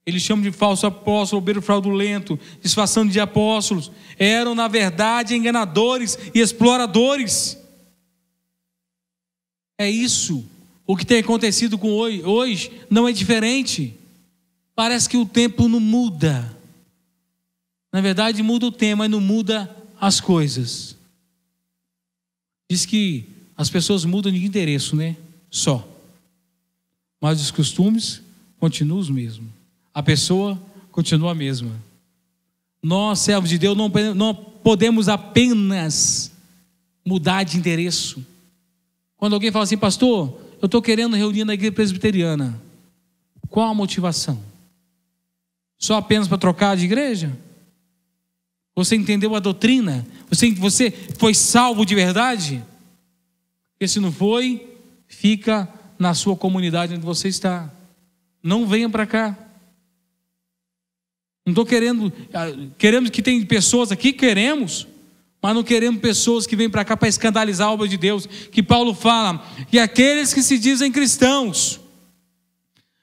Eles chamam de falso apóstolo, obreiro fraudulento, disfarçando de apóstolos. Eram, na verdade, enganadores e exploradores. É isso. O que tem acontecido com hoje não é diferente. Parece que o tempo não muda. Na verdade, muda o tempo, mas não muda as coisas. Diz que as pessoas mudam de endereço, né? Só. Mas os costumes continuam os mesmos. A pessoa continua a mesma. Nós, servos de Deus, não podemos apenas mudar de endereço. Quando alguém fala assim: pastor, eu estou querendo reunir na igreja presbiteriana, qual a motivação? Só apenas para trocar de igreja? Você entendeu a doutrina? Você foi salvo de verdade? Porque se não foi, fica na sua comunidade onde você está. Não venha para cá. Não estou queremos que tem pessoas aqui, queremos, mas não queremos pessoas que vêm para cá para escandalizar a obra de Deus. Que Paulo fala que aqueles que se dizem cristãos,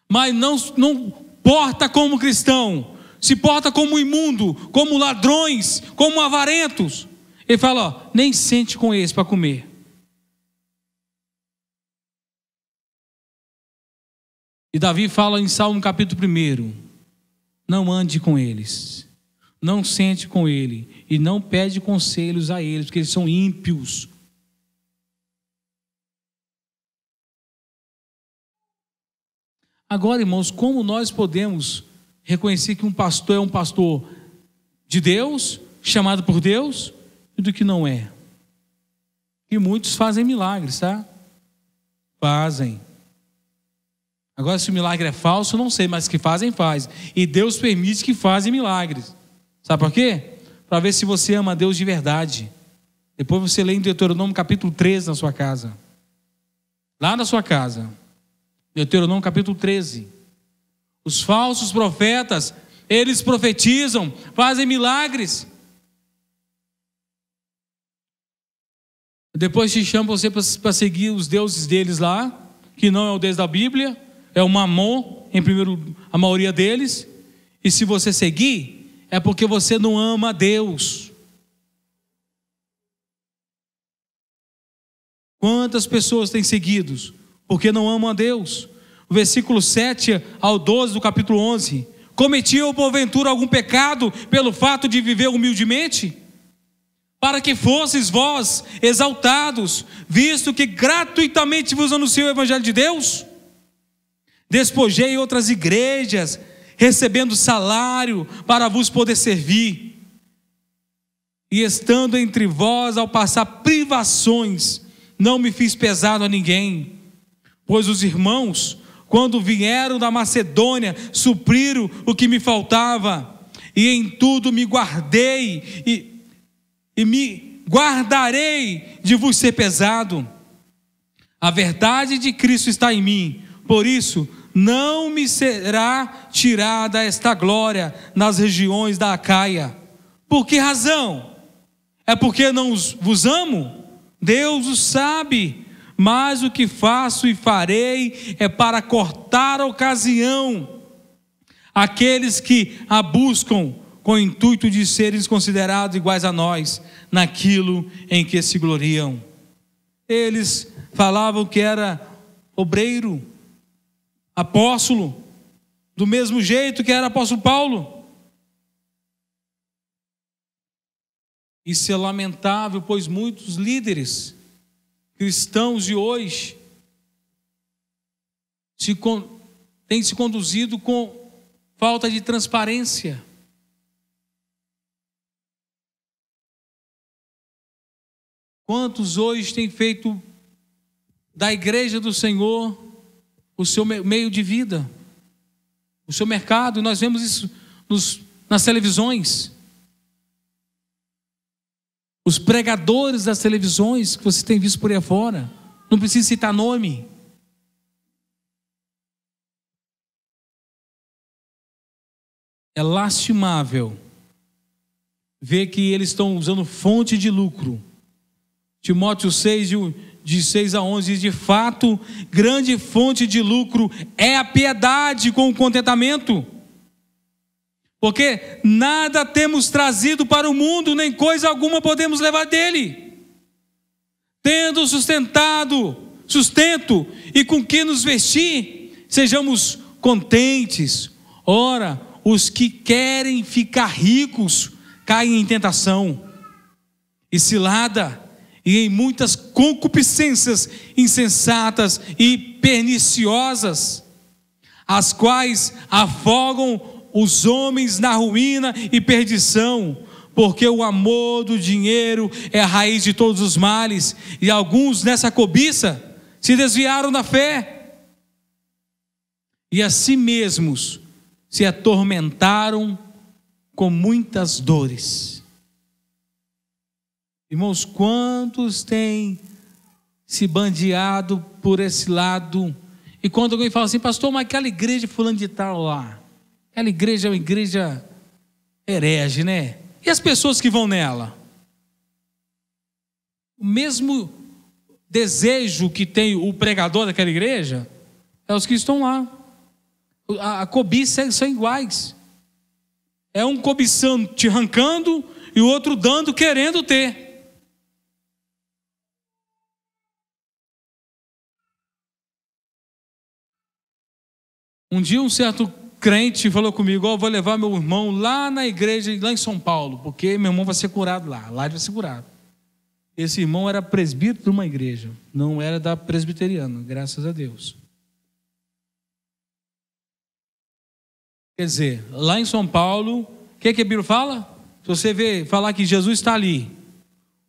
mas não porta como cristão, se porta como imundo, como ladrões, como avarentos. Ele fala: ó, nem sente com eles para comer. E Davi fala em Salmo capítulo 1: não ande com eles, não sente com ele, e não pede conselhos a eles, porque eles são ímpios. Agora, irmãos, como nós podemos reconhecer que um pastor é um pastor de Deus, chamado por Deus, e do que não é. E muitos fazem milagres, tá? Fazem. Agora, se o milagre é falso, não sei, mas que fazem, faz. E Deus permite que fazem milagres. Sabe por quê? Para ver se você ama a Deus de verdade. Depois você lê em Deuteronômio capítulo 13 na sua casa. Lá na sua casa. Deuteronômio capítulo 13. Os falsos profetas, eles profetizam, fazem milagres. Depois te chamam você para seguir os deuses deles lá, que não é o Deus da Bíblia, é o Mamon, a maioria deles. E se você seguir, é porque você não ama a Deus. Quantas pessoas têm seguidos? Porque não amam a Deus. O versículo 7 ao 12 do capítulo 11. Cometi eu porventura algum pecado pelo fato de viver humildemente? Para que fosseis vós exaltados, visto que gratuitamente vos anuncio o Evangelho de Deus? Despojei outras igrejas, recebendo salário para vos poder servir. E estando entre vós ao passar privações, não me fiz pesado a ninguém. Pois os irmãos, quando vieram da Macedônia, supriram o que me faltava. E em tudo me guardei e me guardarei de vos ser pesado. A verdade de Cristo está em mim. Por isso, não me será tirada esta glória nas regiões da Acaia. Por que razão? É porque não vos amo? Deus o sabe. Mas o que faço e farei é para cortar a ocasião aqueles que a buscam com o intuito de serem considerados iguais a nós naquilo em que se gloriam. Eles falavam que era obreiro, apóstolo, do mesmo jeito que era apóstolo Paulo. Isso é lamentável, pois muitos líderes cristãos de hoje têm se conduzido com falta de transparência. Quantos hoje têm feito da igreja do Senhor o seu meio de vida, o seu mercado? Nós vemos isso nas televisões. Os pregadores das televisões que você tem visto por aí afora, não precisa citar nome. É lastimável ver que eles estão usando fonte de lucro. Timóteo 6, de 6 a 11, diz: de fato, grande fonte de lucro é a piedade com o contentamento. Porque nada temos trazido para o mundo, nem coisa alguma podemos levar dele. Tendo sustento e com que nos vestir, sejamos contentes. Ora, os que querem ficar ricos caem em tentação e cilada, e em muitas concupiscências insensatas e perniciosas, as quais afogam os homens na ruína e perdição, porque o amor do dinheiro é a raiz de todos os males, e alguns nessa cobiça se desviaram da fé, e a si mesmos se atormentaram com muitas dores. Irmãos, quantos têm se bandeado por esse lado? E quando alguém fala assim: pastor, mas aquela igreja fulano de tal lá, aquela igreja é uma igreja herege, né? E as pessoas que vão nela? O mesmo desejo que tem o pregador daquela igreja é os que estão lá. A cobiça são iguais. É um cobiçando, te arrancando, e o outro dando, querendo ter. Um dia um certo crente falou comigo: vou levar meu irmão lá na igreja, lá em São Paulo, porque meu irmão vai ser curado lá ele vai ser curado. Esse irmão era presbítero de uma igreja, não era da presbiteriana, graças a Deus. Quer dizer, lá em São Paulo, o que a Bíblia fala? Se você falar que Jesus está ali,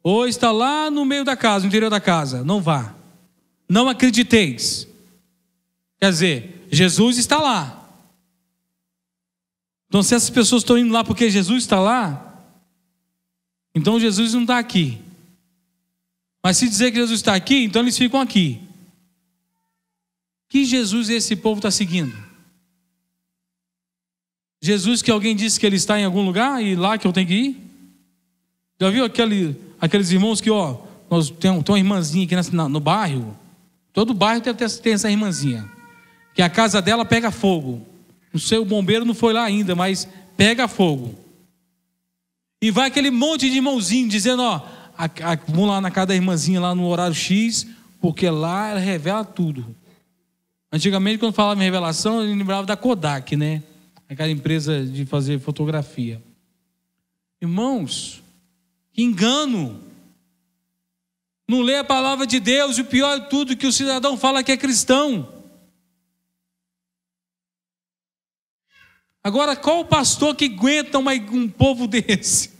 ou está lá no meio da casa, no interior da casa, não vá. Não acrediteis. Quer dizer, Jesus está lá. Então, se essas pessoas estão indo lá porque Jesus está lá, então Jesus não está aqui. Mas se dizer que Jesus está aqui, então eles ficam aqui. Que Jesus esse povo está seguindo? Jesus que alguém disse que ele está em algum lugar e lá que eu tenho que ir? Já viu aqueles irmãos que, nós temos uma irmãzinha aqui no bairro? Todo bairro tem essa irmãzinha, que a casa dela pega fogo. Não sei, o bombeiro não foi lá ainda, mas pega fogo. E vai aquele monte de irmãozinho dizendo, vamos lá na casa da irmãzinha lá no horário X, porque lá ela revela tudo. Antigamente, quando falava em revelação, eu lembrava da Kodak, né? Aquela empresa de fazer fotografia. Irmãos, que engano. Não lê a palavra de Deus, e o pior de tudo, que o cidadão fala que é cristão. Agora, qual o pastor que aguenta um povo desse?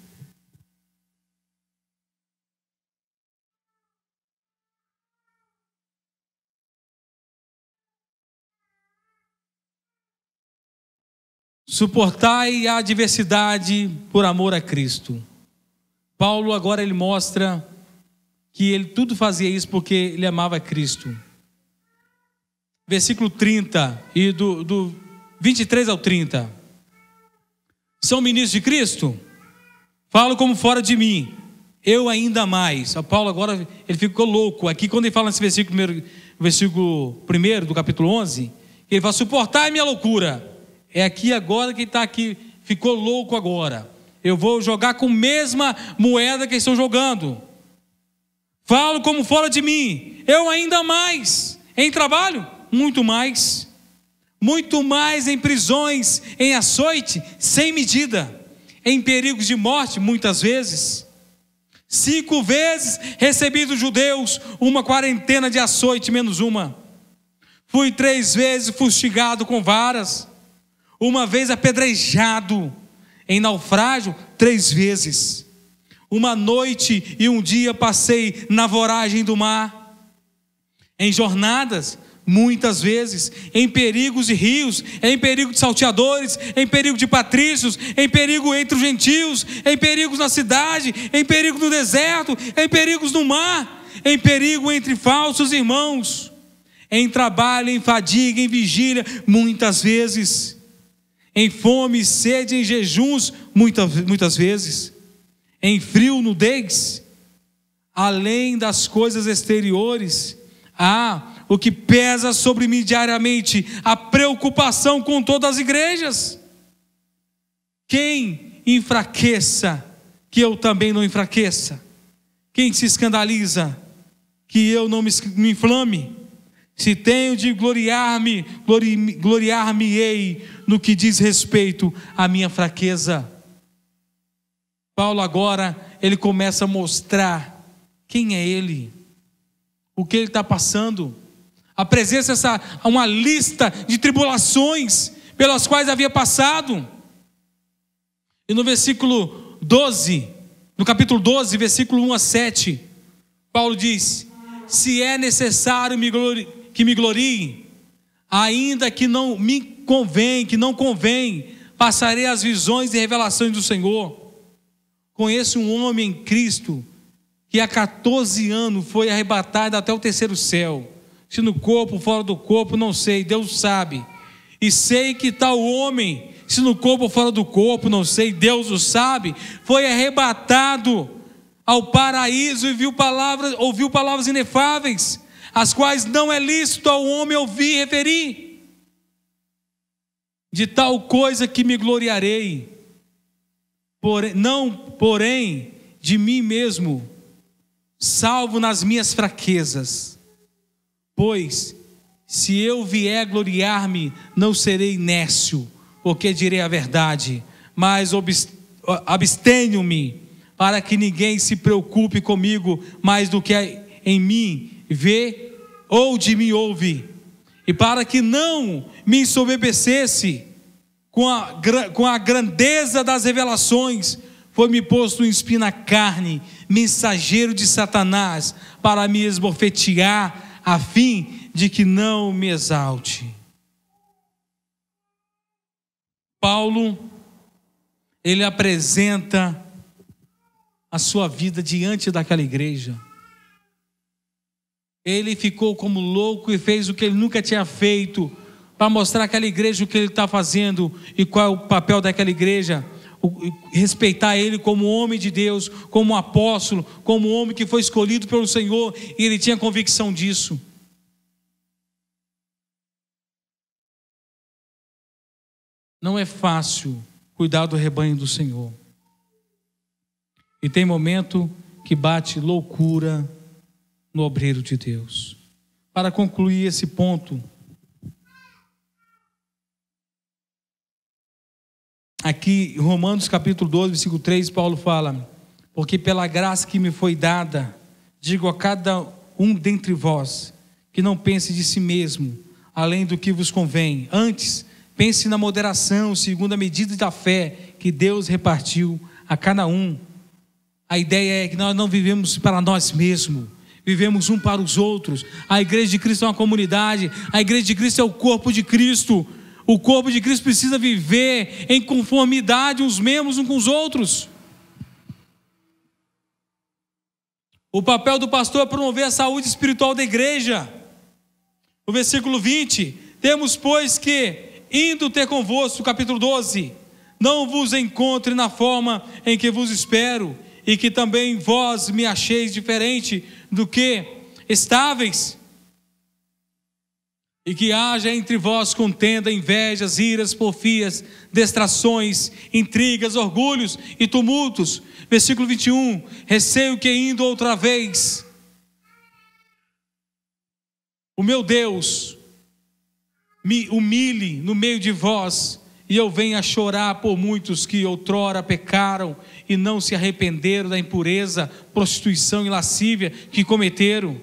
Suportai a adversidade por amor a Cristo. Paulo agora ele mostra que ele tudo fazia isso porque ele amava Cristo. Versículo 30 e do 23 ao 30. São ministros de Cristo? Falo como fora de mim, eu ainda mais. O Paulo agora ele ficou louco. Aqui quando ele fala nesse versículo 1 do capítulo 11, ele fala, suportai minha loucura. É aqui agora que está aqui, ficou louco agora. Eu vou jogar com a mesma moeda que estão jogando. Falo como fora de mim, eu ainda mais. Em trabalho, muito mais. Muito mais em prisões, em açoite, sem medida. Em perigos de morte, muitas vezes. 5 vezes recebi dos judeus uma quarentena de açoite, menos uma. Fui 3 vezes fustigado com varas. Uma vez apedrejado, em naufrágio 3 vezes. Uma noite e um dia passei na voragem do mar. Em jornadas, muitas vezes, em perigos de rios, em perigo de salteadores, em perigo de patrícios, em perigo entre os gentios, em perigos na cidade, em perigo no deserto, em perigos no mar, em perigo entre falsos irmãos, em trabalho, em fadiga, em vigília, muitas vezes. Em fome, sede, em jejuns, muitas vezes. Em frio, nudez. Além das coisas exteriores, o que pesa sobre mim diariamente, a preocupação com todas as igrejas. Quem enfraqueça, que eu também não enfraqueça. Quem se escandaliza, que eu não me inflame. Se tenho de gloriar-me, gloriar-me-ei no que diz respeito à minha fraqueza. Paulo agora, ele começa a mostrar quem é ele, o que ele está passando. Apresenta uma lista de tribulações pelas quais havia passado. E no versículo 12, no capítulo 12, versículo 1 a 7, Paulo diz, se é necessário que me glorie, ainda que não convém, passarei as visões e revelações do Senhor. Conheço um homem em Cristo, que há 14 anos foi arrebatado até o 3º céu, se no corpo, fora do corpo, não sei, Deus sabe. E sei que tal homem, se no corpo ou fora do corpo, não sei, Deus o sabe, foi arrebatado ao paraíso e ouviu palavras inefáveis, as quais não é lícito ao homem ouvir e referir. De tal coisa que me gloriarei, porém de mim mesmo, salvo nas minhas fraquezas. Pois, se eu vier gloriar-me, não serei nécio, porque direi a verdade, mas abstenho-me, para que ninguém se preocupe comigo mais do que em mim vê ou de mim ouve, e para que não me ensoberbecesse com a grandeza das revelações, foi-me posto um espinho na carne, mensageiro de Satanás, para me esbofetear, a fim de que não me exalte. Paulo, ele apresenta a sua vida diante daquela igreja. Ele ficou como louco e fez o que ele nunca tinha feito, para mostrar àquela igreja o que ele está fazendo e qual é o papel daquela igreja. Respeitar ele como homem de Deus, como apóstolo, como homem que foi escolhido pelo Senhor, e ele tinha convicção disso. Não é fácil cuidar do rebanho do Senhor. E tem momento que bate loucura no obreiro de Deus. Para concluir esse ponto, aqui em Romanos capítulo 12, versículo 3, Paulo fala: porque pela graça que me foi dada, digo a cada um dentre vós, que não pense de si mesmo, além do que vos convém. Antes, pense na moderação, segundo a medida da fé que Deus repartiu a cada um. A ideia é que nós não vivemos para nós mesmos, vivemos um para os outros. A igreja de Cristo é uma comunidade, a igreja de Cristo é o corpo de Cristo. O corpo de Cristo precisa viver em conformidade os membros uns com os outros. O papel do pastor é promover a saúde espiritual da igreja. O versículo 20: temos, pois, que, indo ter convosco, capítulo 12, não vos encontre na forma em que vos espero, e que também vós me acheis diferente do que estáveis, e que haja entre vós contenda, invejas, iras, porfias, distrações, intrigas, orgulhos e tumultos. Versículo 21, receio que indo outra vez, o meu Deus me humilhe no meio de vós, e eu venha chorar por muitos que outrora pecaram e não se arrependeram da impureza, prostituição e lascívia que cometeram.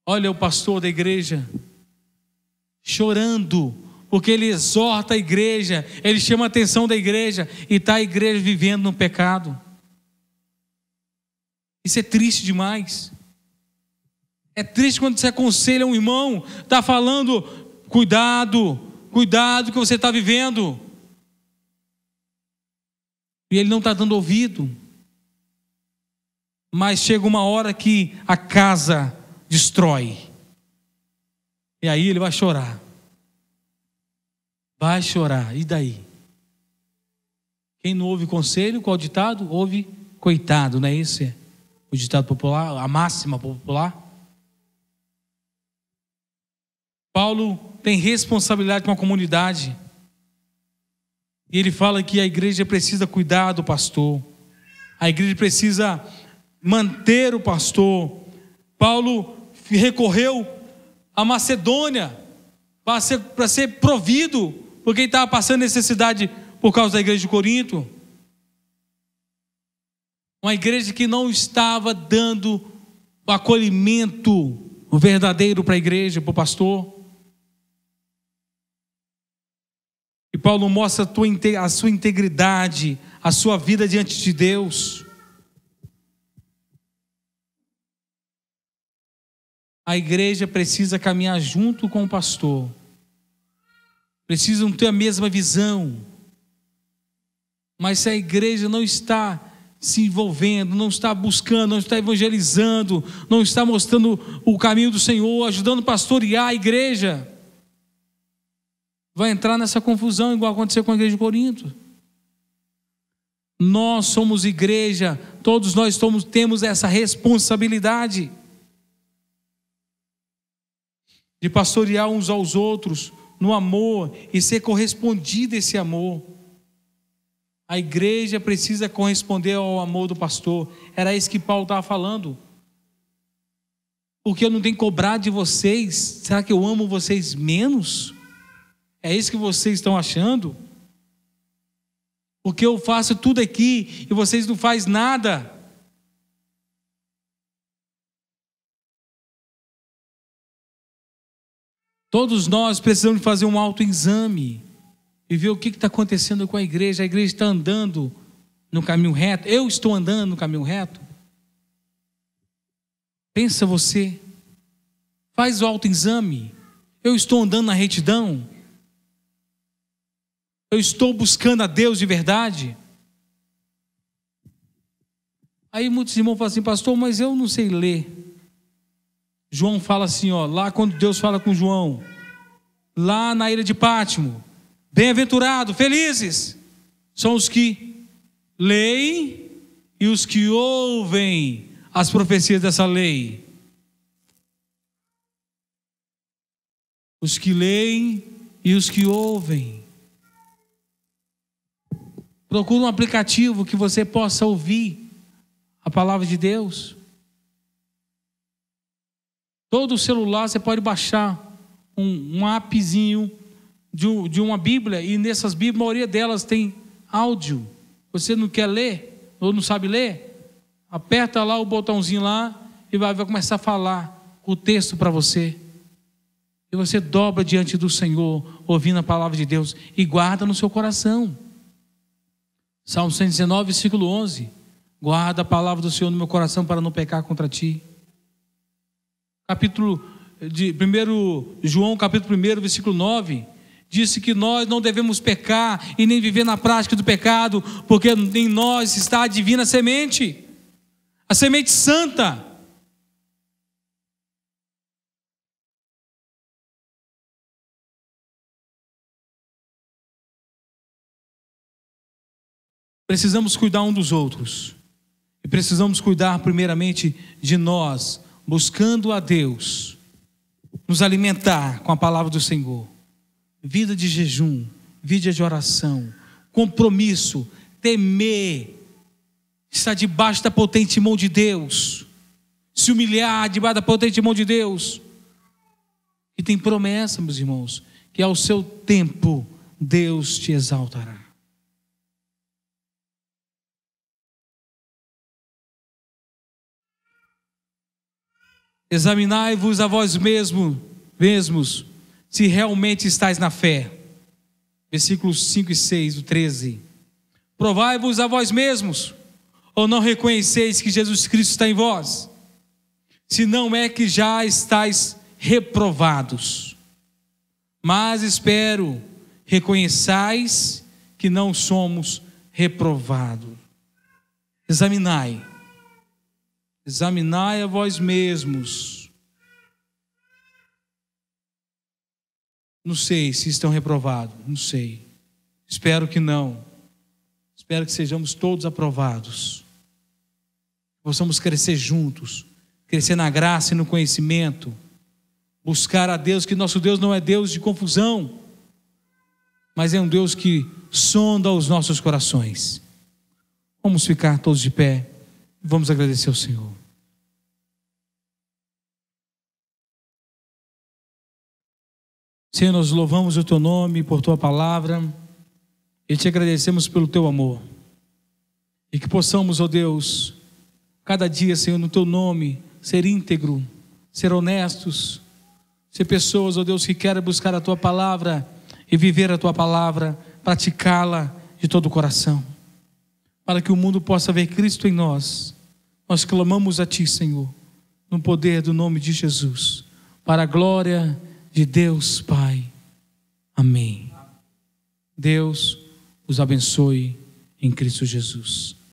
Olha o pastor da igreja chorando, porque ele exorta a igreja, ele chama a atenção da igreja, e está a igreja vivendo no pecado. Isso é triste demais. É triste quando você aconselha um irmão, está falando: cuidado que você está vivendo, e ele não está dando ouvido. Mas chega uma hora que a casa destrói, e aí ele vai chorar, e daí? Quem não ouve conselho, qual ditado? Ouve coitado, não é isso? O ditado popular, a máxima popular. Paulo tem responsabilidade com a comunidade, e ele fala que a igreja precisa cuidar do pastor, a igreja precisa manter o pastor. Paulo recorreu à Macedônia para ser provido, porque ele estava passando necessidade por causa da igreja de Corinto. Uma igreja que não estava dando o acolhimento verdadeiro para a igreja, para o pastor. E Paulo mostra a sua integridade, a sua vida diante de Deus. A igreja precisa caminhar junto com o pastor, precisam ter a mesma visão. Mas se a igreja não está se envolvendo, não está buscando, não está evangelizando, não está mostrando o caminho do Senhor, ajudando a pastorear a igreja, vai entrar nessa confusão, igual aconteceu com a igreja de Corinto. Nós somos igreja, todos nós temos essa responsabilidade de pastorear uns aos outros no amor e ser correspondido a esse amor. A igreja precisa corresponder ao amor do pastor. Era isso que Paulo estava falando. Porque eu não tenho que cobrar de vocês. Será que eu amo vocês menos? É isso que vocês estão achando? Porque eu faço tudo aqui e vocês não fazem nada. Todos nós precisamos fazer um autoexame. e ver o que está acontecendo com a igreja. A igreja está andando no caminho reto? Eu estou andando no caminho reto? Pensa você, faz o autoexame. Eu estou andando na retidão? Eu estou buscando a Deus de verdade? Aí muitos irmãos falam assim: pastor, mas eu não sei ler. João fala assim, lá quando Deus fala com João, lá na ilha de Pátimo: bem-aventurado, felizes são os que leem e os que ouvem as profecias dessa lei. Os que leem e os que ouvem. Procura um aplicativo que você possa ouvir a palavra de Deus. Todo celular você pode baixar um appzinho de uma Bíblia, e nessas Bíblias, a maioria delas tem áudio. Você não quer ler ou não sabe ler? Aperta lá o botãozinho lá e vai começar a falar o texto para você. E você dobra diante do Senhor, ouvindo a palavra de Deus, e guarda no seu coração. Salmo 119, versículo 11: guarda a palavra do Senhor no meu coração para não pecar contra ti. Capítulo de 1 João, capítulo 1, versículo 9, disse que nós não devemos pecar e nem viver na prática do pecado, porque em nós está a divina semente, a semente santa. Precisamos cuidar um dos outros, e precisamos cuidar primeiramente de nós, buscando a Deus, nos alimentar com a palavra do Senhor, vida de jejum, vida de oração, compromisso, temer, estar debaixo da potente mão de Deus, se humilhar debaixo da potente mão de Deus. E tem promessa, meus irmãos, que ao seu tempo Deus te exaltará. Examinai-vos a vós mesmos, se realmente estáis na fé. Versículos 5 e 6 do 13. Provai-vos a vós mesmos, ou não reconheceis que Jesus Cristo está em vós? Se não é que já estáis reprovados. Mas espero, reconheçais que não somos reprovados. Examinai a vós mesmos. Não sei se estão reprovados, não sei. Espero que não. Espero que sejamos todos aprovados. Possamos crescer juntos, crescer na graça e no conhecimento. Buscar a Deus, que nosso Deus não é Deus de confusão, mas é um Deus que sonda os nossos corações. Vamos ficar todos de pé. Vamos agradecer ao Senhor. Senhor, nós louvamos o Teu nome por Tua palavra e te agradecemos pelo Teu amor. E que possamos, ó Deus, cada dia, Senhor, no Teu nome, ser íntegro, ser honestos, ser pessoas, ó Deus, que querem buscar a Tua palavra e viver a Tua palavra, praticá-la de todo o coração. Para que o mundo possa ver Cristo em nós. Nós clamamos a Ti, Senhor, no poder do nome de Jesus, para a glória de Deus Pai. Amém. Deus os abençoe em Cristo Jesus.